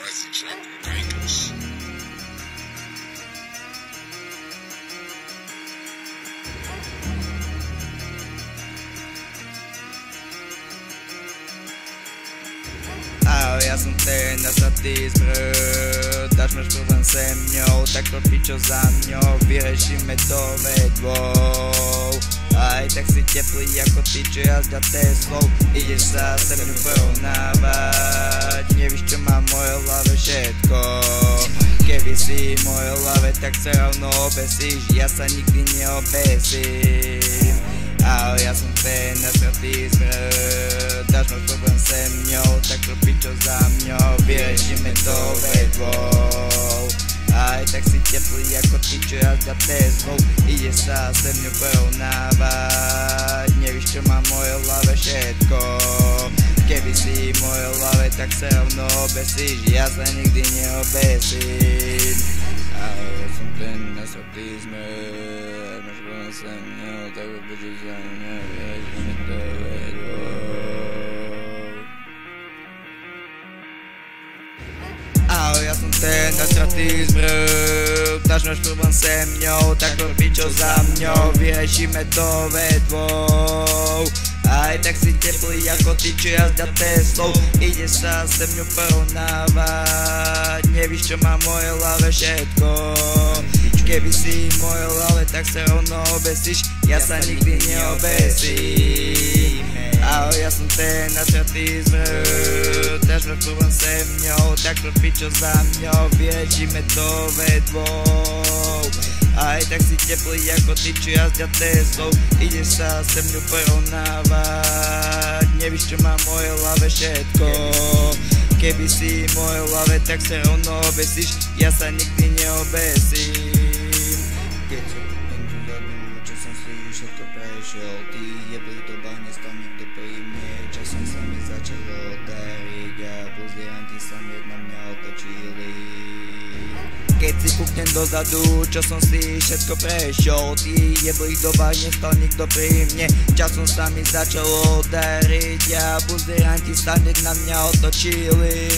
Ahoj, ja som ten nasratý zmrd. Dáš máš problém se mňou, tak to pičo za mňou. Vyriešime to vedvou. Aj tak si teplý ako ty, čo jazda Teslou. Ideš sa se mňou porovnávať. Nevíš, čo má v mojej hlave všetko. Keby si v mojej hlave, tak sa rovno obesíš. Ja sa nikdy neobesím. Ahoj, ja som ten nasratý zmrd. Dáš máš problém se mňou, tak to pičo za mňou. Vyriešime to vedvou. Aj tak si teplý ako ty, čo jazda Teslou. Ideš sa se mňou porovnávať. Nevíš, čo má v mojej hlave všetko. Keby si v mojej hlave, tak sa rovno obesíš. Ja sa nikdy neobesím. Ahoj, ja som ten nasratý zmrd. Máš problém se mňou, tak to pičo za mňou. Vyriešime to vedvou. Ahoj, ja som ten nasratý zmrd. Dáš máš problém se mňou, tak to pičo za mňou. Vyriešime to vedvou. Aj tak si teplý ako ty, čo jazda Teslou. Ideš sa se mňou porovnávať. Nevíš, čo má v mojej hlave všetko. Keby si v mojej hlave, tak sa rovno obesíš. Ja sa nikdy neobesím. Ahoj, ja som ten nasratý zmrd. Dáš máš problém se mňou, tak to pičo za mňou. Vyriešime to vedvou. Aj tak si teplý ako ty, čo jazda Teslou. Ideš sa se mňou porovnávať. Nevíš, čo má v mojej hlave všetko. Keby si v mojej hlave, tak sa rovno obesíš. Ja sa nikdy neobesím. Keď sa ten dozadu, čo som si všetko prešiel. Ty jeblý doba, nestal nikto pri mne. Časom sa mi začalo dariť a pozieranti sa mi na mňa otočili. Keď si kúknem dozadu, čo som si všetko prešiel. Ty jeblých dobách nestal nikto pri mne. Časom sa mi začalo dariť a buzderanti sa hneď na mňa otočili.